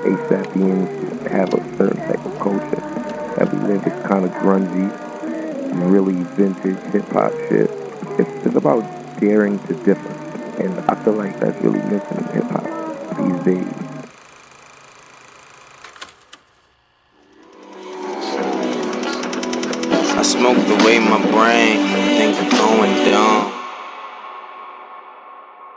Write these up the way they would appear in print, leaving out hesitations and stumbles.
ASAPians have a certain type of culture that we live. It's kind of grungy, really vintage hip-hop shit. It's about daring to differ. And I feel like that's really missing in hip-hop these days. I smoke the way my brain think I'm going dumb.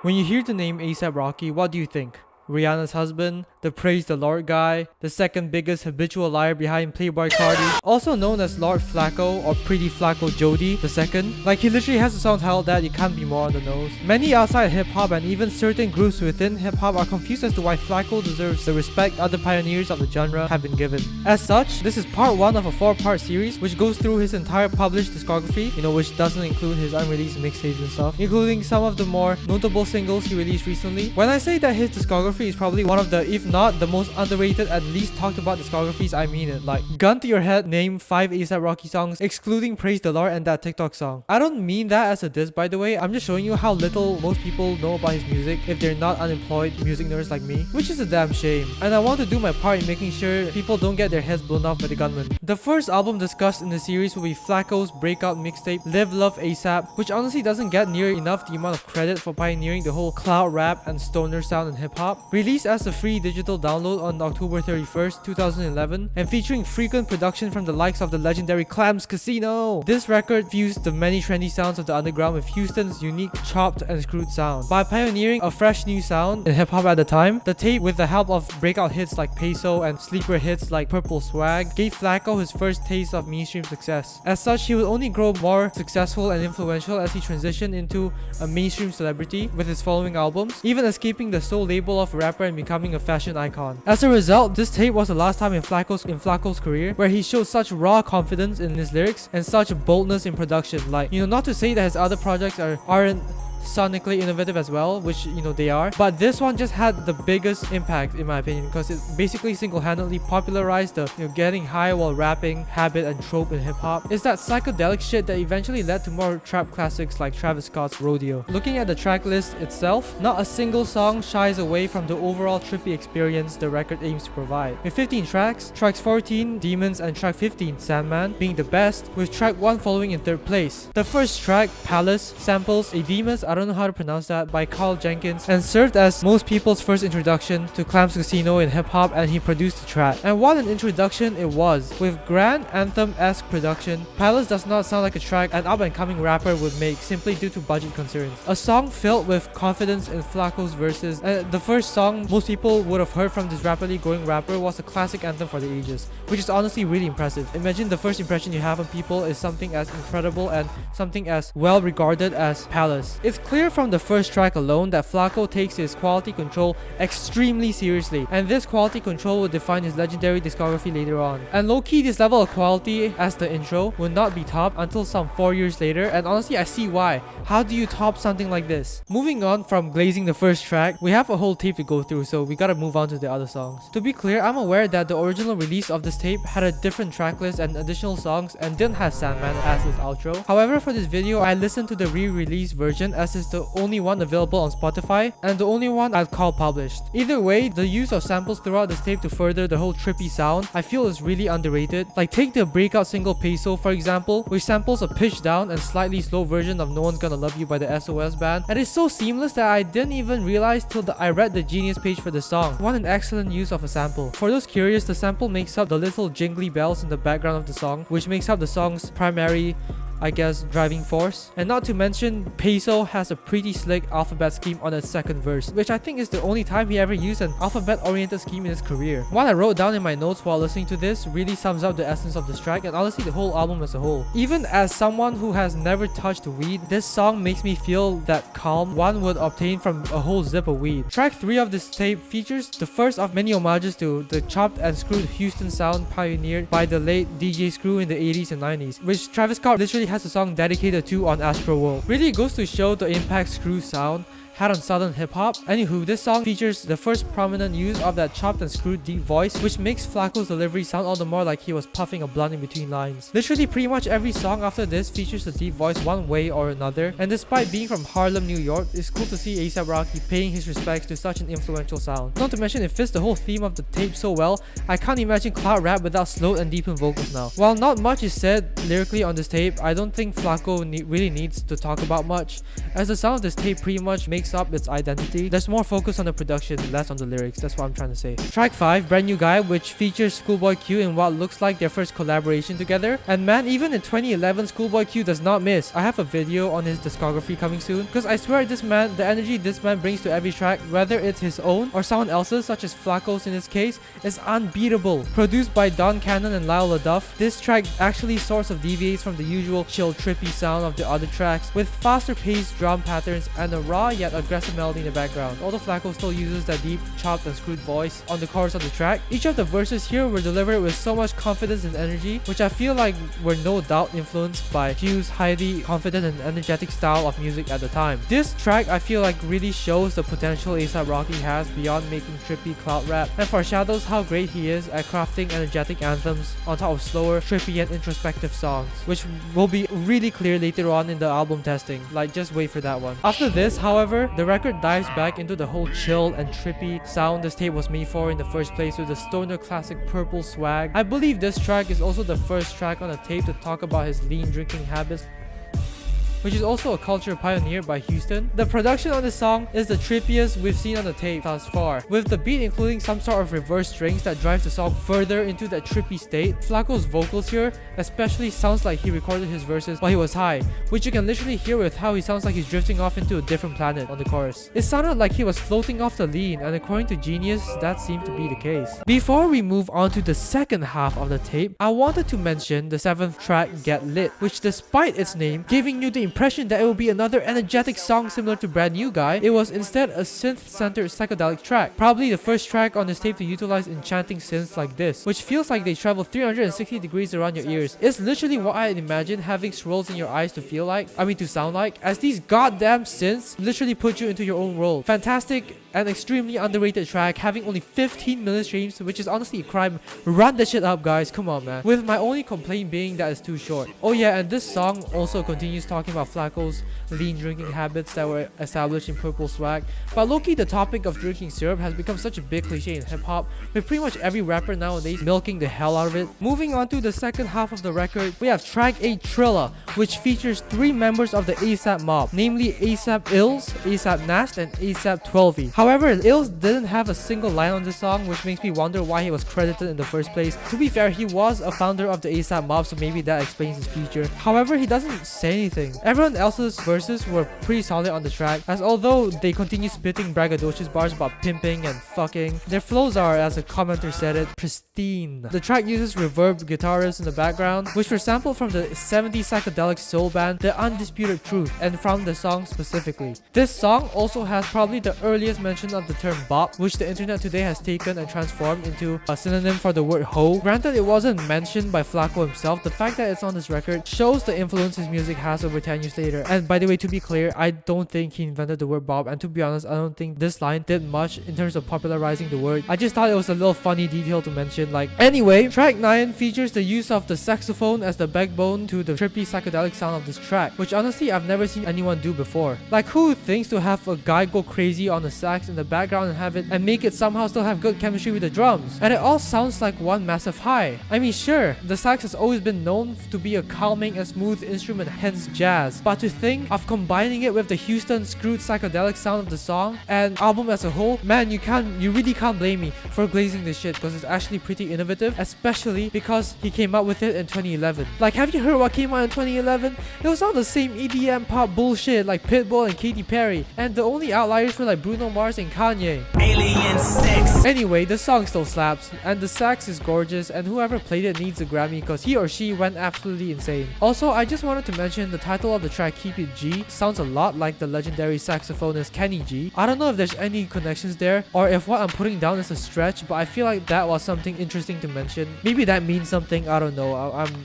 When you hear the name A$AP Rocky, what do you think? Rihanna's husband, the Praise the Lord guy, the second biggest habitual liar behind Playboy Cardi, also known as Lord Flacco or Pretty Flacco Jody the second. Like, he literally has a song titled that. You can't be more on the nose. Many outside hip-hop and even certain groups within hip-hop are confused as to why Flacco deserves the respect other pioneers of the genre have been given. As such, this is part 1 of a 4-part series which goes through his entire published discography, which doesn't include his unreleased mixtapes and stuff, including some of the more notable singles he released recently. When I say that his discography is probably one of the, if not the most underrated and least talked about discographies, I mean it. Like, gun to your head, name 5 A$AP Rocky songs excluding Praise the Lord and that TikTok song. I don't mean that as a diss, by the way. I'm just showing you how little most people know about his music if they're not unemployed music nerds like me, which is a damn shame. And I want to do my part in making sure people don't get their heads blown off by the gunman. The first album discussed in the series will be Flacco's breakout mixtape Live Love A$AP, which honestly doesn't get near enough the amount of credit for pioneering the whole cloud rap and stoner sound in hip-hop. Released as a free digital download on October 31st, 2011, and featuring frequent production from the likes of the legendary Clams Casino. This record fused the many trendy sounds of the underground with Houston's unique chopped and screwed sound. By pioneering a fresh new sound in hip-hop at the time, the tape, with the help of breakout hits like Peso and sleeper hits like Purple Swag, gave Flacco his first taste of mainstream success. As such, he would only grow more successful and influential as he transitioned into a mainstream celebrity with his following albums, even escaping the sole label of rapper and becoming a fashion icon. As a result, this tape was the last time in Flacco's career where he showed such raw confidence in his lyrics and such boldness in production. Like, not to say that his other projects aren't sonically innovative as well, which they are, but this one just had the biggest impact in my opinion because it basically single-handedly popularized the getting high while rapping habit and trope in hip-hop. It's that psychedelic shit that eventually led to more trap classics like Travis Scott's Rodeo. Looking at the track list itself, not a single song shies away from the overall trippy experience the record aims to provide. With 15 tracks, tracks 14, Demons, and track 15, Sandman, being the best, with track 1 following in 3rd place. The first track, Palace, samples a Demons, I don't know how to pronounce that, by Carl Jenkins, and served as most people's first introduction to Clams Casino in hip-hop, and he produced the track. And what an introduction it was! With grand anthem-esque production, Palace does not sound like a track an up-and-coming rapper would make simply due to budget concerns. A song filled with confidence in Flacco's verses, and the first song most people would have heard from this rapidly growing rapper was a classic anthem for the ages, which is honestly really impressive. Imagine the first impression you have of people is something as incredible and something as well regarded as Palace. It's clear from the first track alone that Flacco takes his quality control extremely seriously, and this quality control will define his legendary discography later on. And low-key, this level of quality as the intro will not be topped until some 4 years later, and honestly I see why. How do you top something like this? Moving on from glazing the first track, we have a whole tape to go through, so we gotta move on to the other songs. To be clear, I'm aware that the original release of this tape had a different track list and additional songs and didn't have Sandman as its outro. However, for this video I listened to the re-release version as it's the only one available on Spotify and the only one I'd call published. Either way, the use of samples throughout this tape to further the whole trippy sound I feel is really underrated. Like, take the breakout single Peso for example, which samples a pitched down and slightly slow version of No One's Gonna Love You by the SOS band, and it's so seamless that I didn't even realize till I read the Genius page for the song. What an excellent use of a sample. For those curious, the sample makes up the little jingly bells in the background of the song, which makes up the song's primary driving force. And not to mention, Peso has a pretty slick alphabet scheme on its second verse, which I think is the only time he ever used an alphabet-oriented scheme in his career. What I wrote down in my notes while listening to this really sums up the essence of this track and honestly the whole album as a whole. Even as someone who has never touched weed, this song makes me feel that calm one would obtain from a whole zip of weed. Track 3 of this tape features the first of many homages to the chopped and screwed Houston sound pioneered by the late DJ Screw in the 80s and 90s, which Travis Scott literally has a song dedicated to on Astro World. Really goes to show the impact Screw's sound had on Southern hip-hop. Anywho, this song features the first prominent use of that chopped and screwed deep voice, which makes Flacco's delivery sound all the more like he was puffing a blunt in between lines. Literally pretty much every song after this features the deep voice one way or another, and despite being from Harlem, New York, it's cool to see A$AP Rocky paying his respects to such an influential sound. Not to mention it fits the whole theme of the tape so well, I can't imagine cloud rap without slowed and deepened vocals now. While not much is said lyrically on this tape, I don't think Flacco really needs to talk about much, as the sound of this tape pretty much makes up its identity. There's more focus on the production, less on the lyrics, that's what I'm trying to say. Track 5, Brand New Guy, which features Schoolboy Q in what looks like their first collaboration together. And man, even in 2011, Schoolboy Q does not miss. I have a video on his discography coming soon, because I swear this man, the energy this man brings to every track, whether it's his own or someone else's, such as Flacco's in this case, is unbeatable. Produced by Don Cannon and Lyle LaDuff, this track actually sorts of deviates from the usual chill trippy sound of the other tracks, with faster paced drum patterns and a raw yet aggressive melody in the background. Although Flacco still uses that deep, chopped and screwed voice on the chorus of the track, each of the verses here were delivered with so much confidence and energy, which I feel like were no doubt influenced by Q's highly confident and energetic style of music at the time. This track I feel like really shows the potential A$AP Rocky has beyond making trippy cloud rap, and foreshadows how great he is at crafting energetic anthems on top of slower, trippy and introspective songs, which will be really clear later on in the album testing. Like, just wait for that one. After this, however, the record dives back into the whole chill and trippy sound this tape was made for in the first place, with the stoner classic Purple swag. I believe this track is also the first track on the tape to talk about his lean drinking habits, which is also a culture pioneered by Houston. The production on this song is the trippiest we've seen on the tape thus far, with the beat including some sort of reverse strings that drives the song further into that trippy state. Flacco's vocals here especially sounds like he recorded his verses while he was high, which you can literally hear with how he sounds like he's drifting off into a different planet on the chorus. It sounded like he was floating off the lean, and according to Genius, that seemed to be the case. Before we move on to the second half of the tape, I wanted to mention the 7th track, Get Lit, which despite its name giving you the impression that it will be another energetic song similar to Brand New Guy, it was instead a synth-centered psychedelic track. Probably the first track on this tape to utilize enchanting synths like this, which feels like they travel 360 degrees around your ears. It's literally what I imagine having swirls in your eyes to feel like, to sound like, as these goddamn synths literally put you into your own world. Fantastic and extremely underrated track, having only 15 million streams, which is honestly a crime. Run that shit up, guys, come on man. With my only complaint being that it's too short. Oh yeah, and this song also continues talking about Flacco's lean drinking habits that were established in Purple swag. But low-key, the topic of drinking syrup has become such a big cliche in hip-hop, with pretty much every rapper nowadays milking the hell out of it. Moving on to the second half of the record, we have track 8, Trilla, which features 3 members of the A$AP mob, namely A$AP Ills, A$AP Nast, and A$AP 12y. However, Ills didn't have a single line on this song, which makes me wonder why he was credited in the first place. To be fair, he was a founder of the A$AP mob, so maybe that explains his future. However, he doesn't say anything. Everyone else's verses were pretty solid on the track, as although they continue spitting braggadocious bars about pimping and fucking, their flows are, as a commenter said it, pristine. The track uses reverb guitarists in the background, which were sampled from the 70s psychedelic soul band The Undisputed Truth, and from the song specifically. This song also has probably the earliest mention of the term bop, which the internet today has taken and transformed into a synonym for the word hoe. Granted, it wasn't mentioned by Flacco himself, the fact that it's on this record shows the influence his music has over 10 years later. And by the way, to be clear, I don't think he invented the word bop, and to be honest, I don't think this line did much in terms of popularizing the word. I just thought it was a little funny detail to mention. Anyway, track 9 features the use of the saxophone as the backbone to the trippy psychedelic sound of this track, which honestly I've never seen anyone do before. Like, who thinks to have a guy go crazy on the sax in the background and make it somehow still have good chemistry with the drums, and it all sounds like one massive high. I mean, sure, the sax has always been known to be a calming and smooth instrument, hence jazz, but to think of combining it with the Houston screwed psychedelic sound of the song and album as a whole, man, you really can't blame me for glazing this shit, because it's actually pretty innovative, especially because he came out with it in 2011. Like, have you heard what came out in 2011? It was all the same EDM pop bullshit like Pitbull and Katy Perry, and the only outliers were like Bruno Mars and Kanye. and sex. Anyway, the song still slaps, and the sax is gorgeous, and whoever played it needs a Grammy because he or she went absolutely insane. Also, I just wanted to mention the title of the track, Keep It G, sounds a lot like the legendary saxophonist Kenny G. I don't know if there's any connections there, or if what I'm putting down is a stretch, but I feel like that was something interesting to mention. Maybe that means something, I don't know.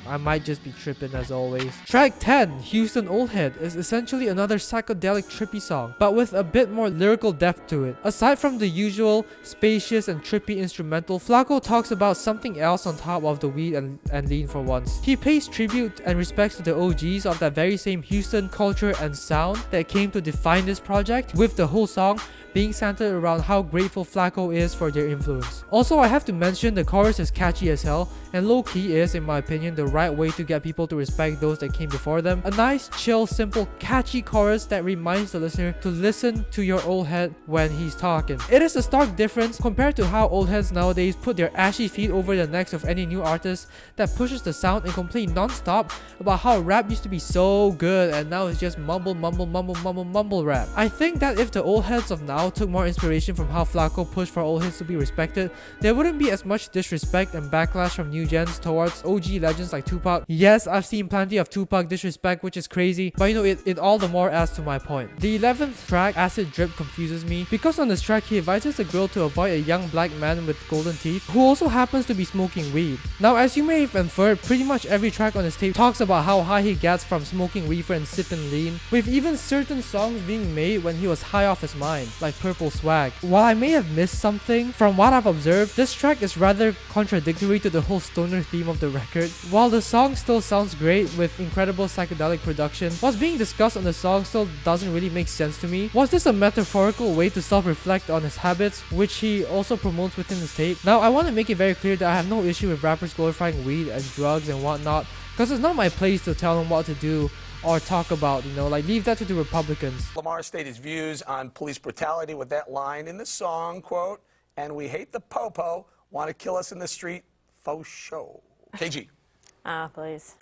I might just be tripping as always. Track 10, Houston Old Head, is essentially another psychedelic trippy song, but with a bit more lyrical depth to it. Aside from the usual spacious and trippy instrumental, Flacco talks about something else on top of the weed and lean for once. He pays tribute and respects to the OGs of that very same Houston culture and sound that came to define this project, with the whole song being centered around how grateful Flacco is for their influence. Also, I have to mention the chorus is catchy as hell, and low-key is, in my opinion, the right way to get people to respect those that came before them. A nice, chill, simple, catchy chorus that reminds the listener to listen to your old head when he's talking. It is a stark difference compared to how old heads nowadays put their ashy feet over the necks of any new artist that pushes the sound and complain non-stop about how rap used to be so good and now it's just mumble rap. I think that if the old heads of now took more inspiration from how Flacco pushed for old heads to be respected, there wouldn't be as much disrespect and backlash from new gens towards OG legends like Tupac. Yes, I've seen plenty of Tupac disrespect, which is crazy, but you know, it all the more adds to my point. The 11th track, Acid Drip, confuses me because on this track he advises a girl to avoid a young black man with golden teeth who also happens to be smoking weed. Now, as you may have inferred, pretty much every track on this tape talks about how high he gets from smoking reefer and sipping lean, with even certain songs being made when he was high off his mind, like Purple Swag. While I may have missed something, from what I've observed, this track is rather contradictory to the whole stoner theme of the record. While the song still sounds great with incredible psychedelic production, what's being discussed on the song still doesn't really make sense to me. Was this a metaphorical way to self-reflect on his habits, which he also promotes within his tape? Now, I want to make it very clear that I have no issue with rappers glorifying weed and drugs and whatnot, because it's not my place to tell them what to do or talk about, you know, like leave that to the Republicans. Lamar stated his views on police brutality with that line in the song, quote, "And we hate the popo, want to kill us in the street, faux show." KG. Ah, please.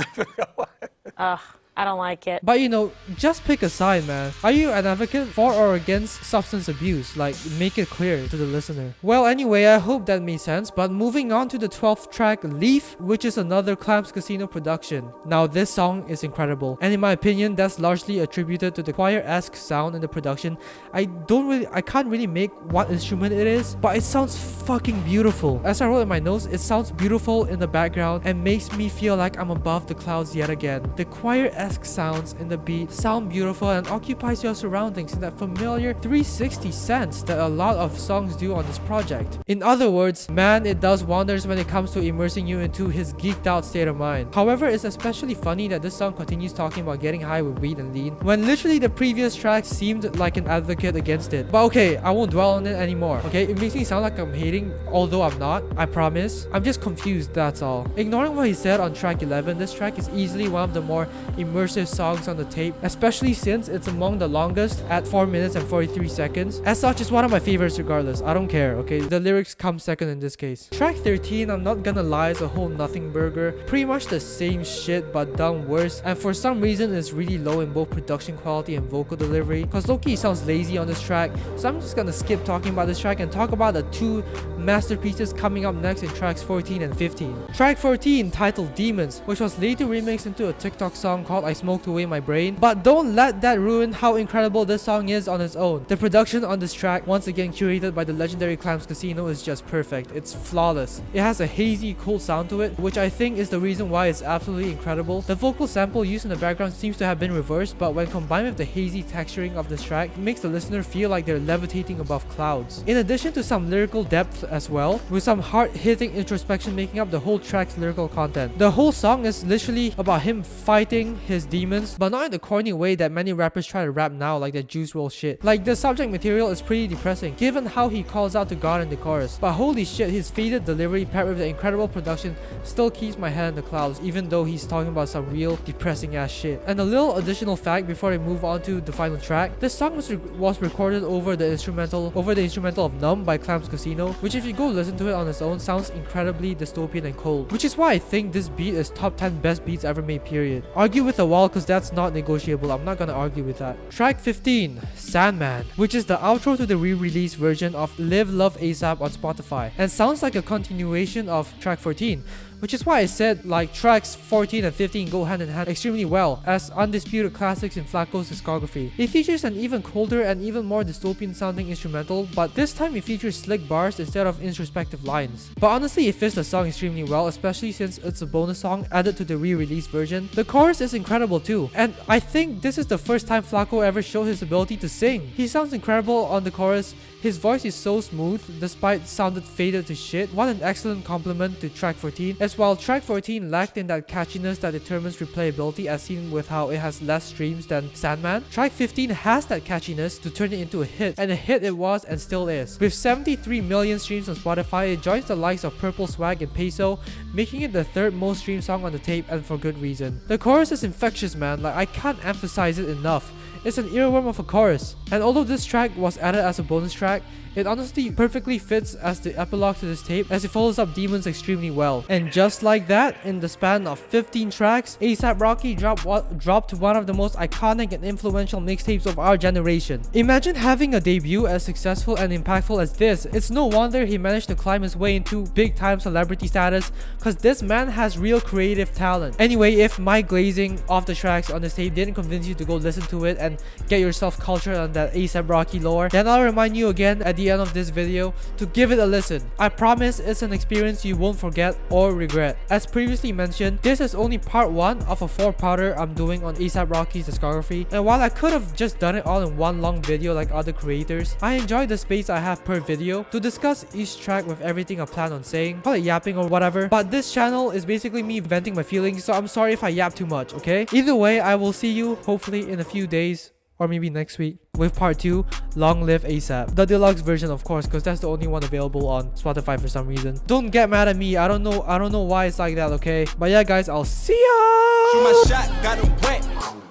Ugh, I don't like it. But you know, just pick a side, man. Are you an advocate for or against substance abuse? Like, make it clear to the listener. Well, anyway, I hope that made sense. But moving on to the 12th track, Leaf, which is another Clams Casino production. Now, this song is incredible, and in my opinion, that's largely attributed to the choir-esque sound in the production. I can't really make what instrument it is, but it sounds fucking beautiful. As I wrote in my notes, it sounds beautiful in the background and makes me feel like I'm above the clouds yet again. The choir-esque sounds in the beat sound beautiful and occupies your surroundings in that familiar 360 sense that a lot of songs do on this project. In other words, man, it does wonders when it comes to immersing you into his geeked out state of mind. However, it's especially funny that this song continues talking about getting high with weed and lean, when literally the previous track seemed like an advocate against it. But okay, I won't dwell on it anymore. Okay, it makes me sound like I'm hating, although I'm not, I promise. I'm just confused, that's all. Ignoring what he said on track 11, this track is easily one of the more immersive songs on the tape, especially since it's among the longest at 4 minutes and 43 seconds. As such, it's one of my favorites regardless. I don't care, okay? The lyrics come second in this case. Track 13, I'm not gonna lie, is a whole nothing burger. Pretty much the same shit but done worse, and for some reason it's really low in both production quality and vocal delivery, cause low-key sounds lazy on this track. So I'm just gonna skip talking about this track and talk about the two masterpieces coming up next in tracks 14 and 15. Track 14, titled Demons, which was later remixed into a TikTok song called I Smoked Away My Brain, but don't let that ruin how incredible this song is on its own. The production on this track, once again curated by the legendary Clams Casino, is just perfect. It's flawless. It has a hazy, cool sound to it, which I think is the reason why it's absolutely incredible. The vocal sample used in the background seems to have been reversed, but when combined with the hazy texturing of this track, it makes the listener feel like they're levitating above clouds. In addition to some lyrical depth as well, with some hard-hitting introspection making up the whole track's lyrical content. The whole song is literally about him fighting his demons, but not in the corny way that many rappers try to rap now, like that Juice WRLD shit. Like, the subject material is pretty depressing given how he calls out to God in the chorus, but holy shit, his faded delivery paired with the incredible production still keeps my head in the clouds, even though he's talking about some real depressing ass shit. And a little additional fact before I move on to the final track, this song was recorded over the instrumental of Numb by Clams Casino, which if you go listen to it on its own sounds incredibly dystopian and cold, which is why I think this beat is top 10 best beats ever made, period. Argue with a wall because that's not negotiable, I'm not gonna argue with that. Track 15, Sandman, which is the outro to the re-release version of Live Love ASAP on Spotify, and sounds like a continuation of track 14, which is why I said like tracks 14 and 15 go hand in hand extremely well as undisputed classics in Flacco's discography. It features an even colder and even more dystopian sounding instrumental, but this time it features slick bars instead of introspective lines. But honestly, it fits the song extremely well, especially since it's a bonus song added to the re-release version. The chorus is incredible too, and I think this is the first time Flacco ever showed his ability to sing. He sounds incredible on the chorus. His voice is so smooth despite sounded faded to shit. What an excellent compliment to track 14, as while track 14 lacked in that catchiness that determines replayability as seen with how it has less streams than Sandman, track 15 has that catchiness to turn it into a hit, and a hit it was and still is. With 73 million streams on Spotify, it joins the likes of Purple Swag and Peso, making it the third most streamed song on the tape, and for good reason. The chorus is infectious, man, like I can't emphasize it enough. It's an earworm of a chorus, and although this track was added as a bonus track, it honestly perfectly fits as the epilogue to this tape as it follows up Demons extremely well. And just like that, in the span of 15 tracks, A$AP Rocky dropped one of the most iconic and influential mixtapes of our generation. Imagine having a debut as successful and impactful as this. It's no wonder he managed to climb his way into big time celebrity status, cause this man has real creative talent. Anyway, if my glazing off the tracks on this tape didn't convince you to go listen to it and get yourself cultured on that A$AP Rocky lore, then I'll remind you again at the end of this video to give it a listen. I promise it's an experience you won't forget or regret. As previously mentioned, this is only part 1 of a 4-parter I'm doing on A$AP Rocky's discography, and while I could have just done it all in one long video like other creators, I enjoy the space I have per video to discuss each track with everything I plan on saying, call it yapping or whatever, but this channel is basically me venting my feelings, so I'm sorry if I yap too much, okay? Either way, I will see you hopefully in a few days or maybe next week with part 2, Long Live A$AP. The deluxe version, of course, because that's the only one available on Spotify for some reason. Don't get mad at me, I don't know why it's like that, okay? But yeah guys, I'll see ya! Shoot my shot, got it wet.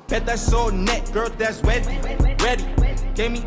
Bet that's so net, girl, that's wet. Ready. Gave me